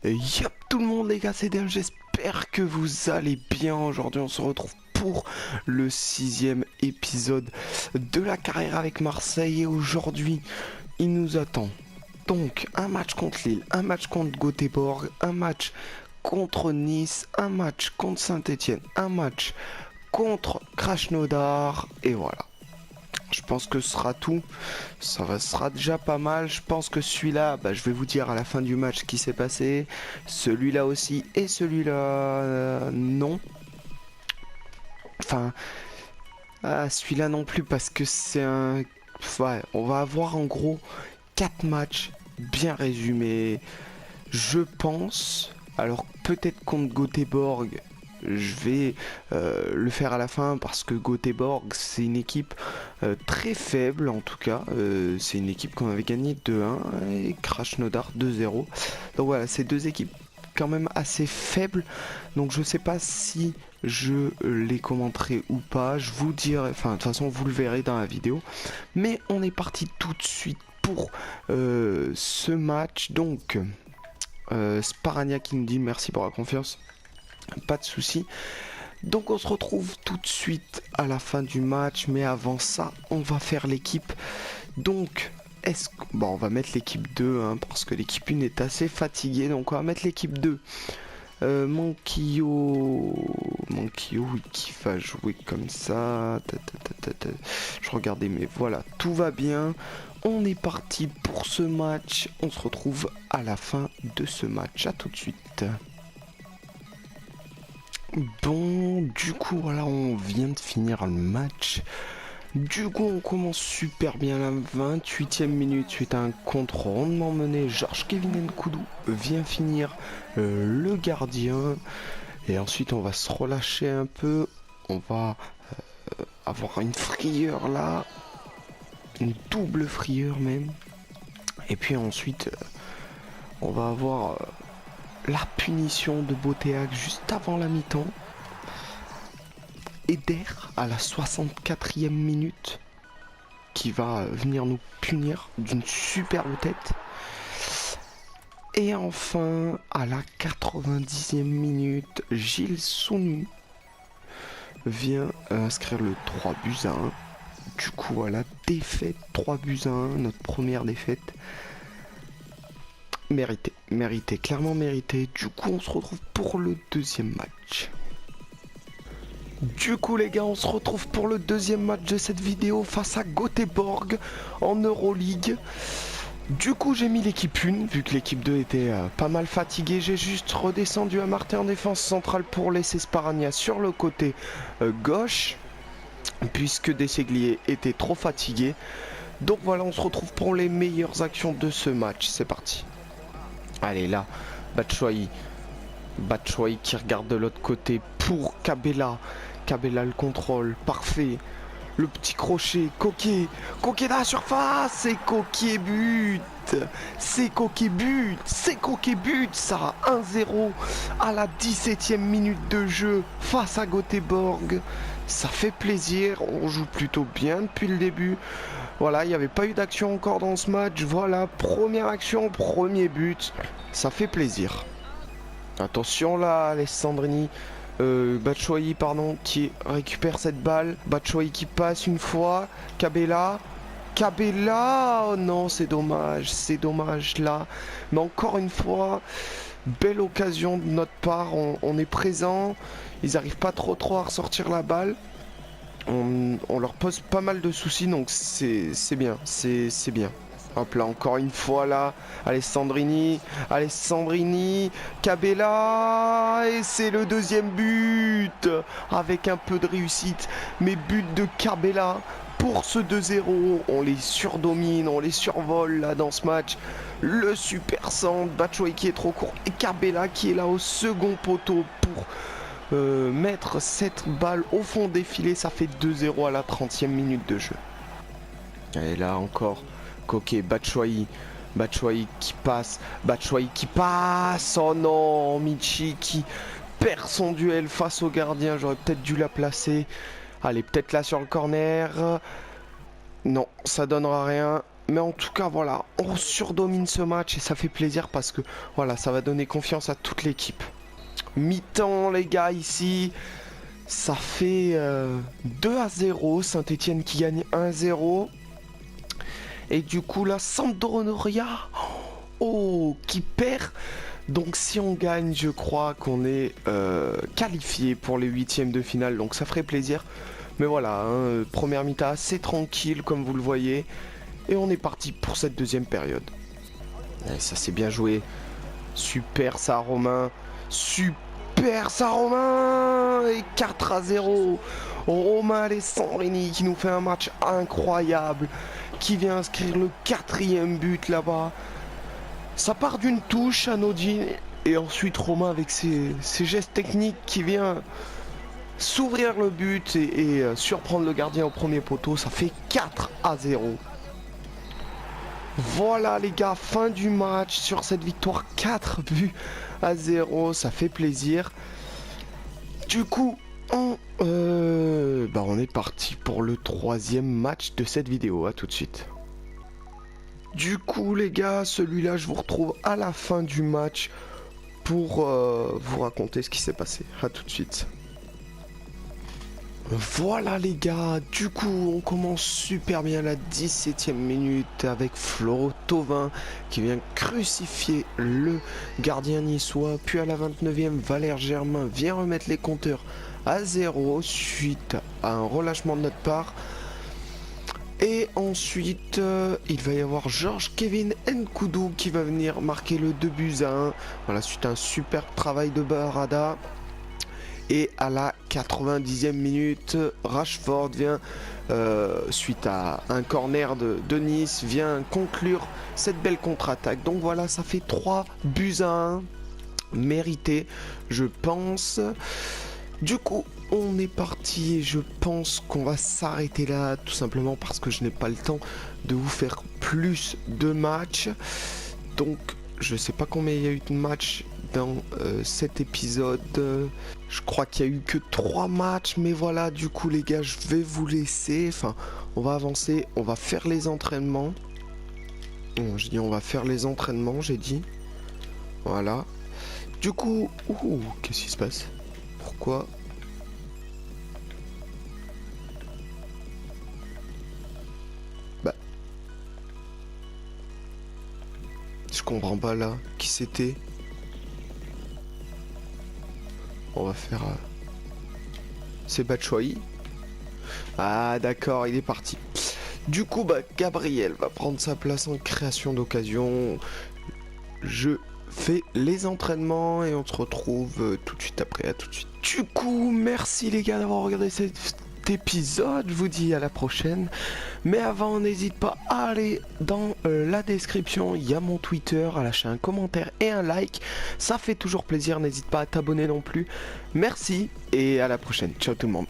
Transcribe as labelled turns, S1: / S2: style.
S1: Yop tout le monde les gars, c'est Dan, j'espère que vous allez bien. Aujourd'hui on se retrouve pour le 6e épisode de la carrière avec Marseille. Et aujourd'hui il nous attend donc un match contre Lille, un match contre Göteborg, un match contre Nice, un match contre Saint-Etienne, un match contre Krasnodar. Et voilà, je pense que ce sera tout. Sera déjà pas mal. Je pense que celui-là, je vais vous dire à la fin du match ce qui s'est passé. Celui-là aussi et celui-là, non. Enfin, celui-là non plus parce que c'est un... Ouais, on va avoir en gros 4 matchs bien résumés. Je pense... Alors peut-être contre Göteborg, je vais le faire à la fin parce que Göteborg c'est une équipe très faible en tout cas. C'est une équipe qu'on avait gagné 2-1 et Krasnodar 2-0. Donc voilà, c'est deux équipes quand même assez faibles. Donc je sais pas si je les commenterai ou pas. Je vous dirai, enfin de toute façon vous le verrez dans la vidéo. Mais on est parti tout de suite pour ce match. Donc Sparania qui nous dit merci pour la confiance. Pas de souci. Donc on se retrouve tout de suite à la fin du match, mais avant ça, on va faire l'équipe. Donc, bon, on va mettre l'équipe 2, hein, parce que l'équipe 1 est assez fatiguée, donc on va mettre l'équipe 2. Manquillo qui va jouer comme ça. Je regardais, mais voilà, tout va bien. On est parti pour ce match. On se retrouve à la fin de ce match. À tout de suite. Bon, du coup, voilà, on vient de finir le match. Du coup, on commence super bien la 28e minute suite à un contre rondement mené. Georges Kevin Nkoudou vient finir le gardien. Et ensuite, on va se relâcher un peu. On va avoir une frayeur là. Une double frayeur même. Et puis ensuite, on va avoir... la punition de Boteag juste avant la mi-temps. Eder à la 64e minute qui va venir nous punir d'une superbe tête. Et enfin à la 90e minute, Gilles Sounu vient inscrire le 3-1. Du coup à la défaite 3-1, notre première défaite. Mérité, clairement mérité. Du coup, on se retrouve pour le deuxième match. Du coup, les gars, on se retrouve pour le deuxième match de cette vidéo face à Göteborg en Euroleague. Du coup, j'ai mis l'équipe 1, vu que l'équipe 2 était pas mal fatiguée. J'ai juste redescendu à Martin en défense centrale pour laisser Sparagna sur le côté gauche, puisque Deseglier était trop fatigué. Donc voilà, on se retrouve pour les meilleures actions de ce match. C'est parti. Allez là, Batshuayi qui regarde de l'autre côté pour Cabella. Cabella le contrôle, parfait. Le petit crochet, Coquet dans la surface, c'est Coquet but. C'est Coquet but, ça 1-0 à la 17e minute de jeu face à Göteborg. Ça fait plaisir, on joue plutôt bien depuis le début. Voilà, il n'y avait pas eu d'action encore dans ce match. Voilà, première action, premier but. Ça fait plaisir. Attention là, Alessandrini. Batshuayi, pardon, qui récupère cette balle. Batshuayi qui passe une fois. Cabella, oh non, c'est dommage là. Mais encore une fois, belle occasion de notre part. On est présent. Ils n'arrivent pas trop à ressortir la balle. On leur pose pas mal de soucis, donc c'est bien, c'est bien. Hop là, encore une fois là, Alessandrini, Cabella, et c'est le deuxième but, avec un peu de réussite, mais but de Cabella pour ce 2-0, on les surdomine, on les survole là dans ce match. Le super centre, Batshuayi qui est trop court, et Cabella qui est là au second poteau pour... mettre cette balle au fond des filets. Ça fait 2-0 à la 30e minute de jeu. Et là encore, Coquet, Batshuayi qui passe, oh non, Michi qui perd son duel face au gardien. J'aurais peut-être dû la placer. Allez, peut-être là sur le corner. Non, ça donnera rien. Mais en tout cas, voilà, on surdomine ce match et ça fait plaisir parce que, voilà, ça va donner confiance à toute l'équipe. Mi-temps, les gars, ici, ça fait 2-0. Saint-Etienne qui gagne 1-0. Et du coup, la Sampdoria, oh, qui perd. Donc si on gagne, je crois qu'on est qualifié pour les huitièmes de finale. Donc ça ferait plaisir. Mais voilà, hein, première mi-temps assez tranquille, comme vous le voyez. Et on est parti pour cette deuxième période. Et ça c'est bien joué. Super ça Romain. Super ça Romain. Et 4-0. Romain Alessandrini qui nous fait un match incroyable. Qui vient inscrire le 4e but là-bas. Ça part d'une touche anodine. Et ensuite Romain avec ses gestes techniques qui vient s'ouvrir le but et surprendre le gardien au premier poteau. Ça fait 4-0. Voilà les gars, fin du match sur cette victoire 4-0, ça fait plaisir. Du coup, on est parti pour le 3e match de cette vidéo, à tout de suite. Du coup les gars, celui-là je vous retrouve à la fin du match pour vous raconter ce qui s'est passé, à tout de suite. Voilà les gars, du coup on commence super bien la 17e minute avec Floro Thauvin qui vient crucifier le gardien niçois. Puis à la 29e, Valère Germain vient remettre les compteurs à 0 suite à un relâchement de notre part. Et ensuite il va y avoir Georges Kevin Nkoudou qui va venir marquer le 2-1. Voilà, suite à un super travail de Barada. Et à la 90e minute, Rashford vient, suite à un corner de Nice, vient conclure cette belle contre-attaque. Donc voilà, ça fait 3-1, mérité, je pense. Du coup, on est parti et je pense qu'on va s'arrêter là, tout simplement parce que je n'ai pas le temps de vous faire plus de matchs. Donc, je sais pas combien il y a eu de matchs dans cet épisode. Je crois qu'il y a eu que 3 matchs, mais voilà, du coup les gars, je vais vous laisser. Enfin, on va avancer, on va faire les entraînements. Non, je dis on va faire les entraînements, j'ai dit. Voilà. Du coup, qu'est-ce qui se passe? Pourquoi? Bah, je comprends pas là. Qui c'était? On va faire... C'est Batshuayi. Ah d'accord, il est parti. Du coup, Gabriel va prendre sa place en création d'occasion. Je fais les entraînements et on se retrouve tout de suite après. À tout de suite. Du coup, merci les gars d'avoir regardé cet épisode. Je vous dis à la prochaine. Mais avant, n'hésite pas à aller dans la description. Il y a mon Twitter, à lâcher un commentaire et un like. Ça fait toujours plaisir. N'hésite pas à t'abonner non plus. Merci et à la prochaine. Ciao tout le monde.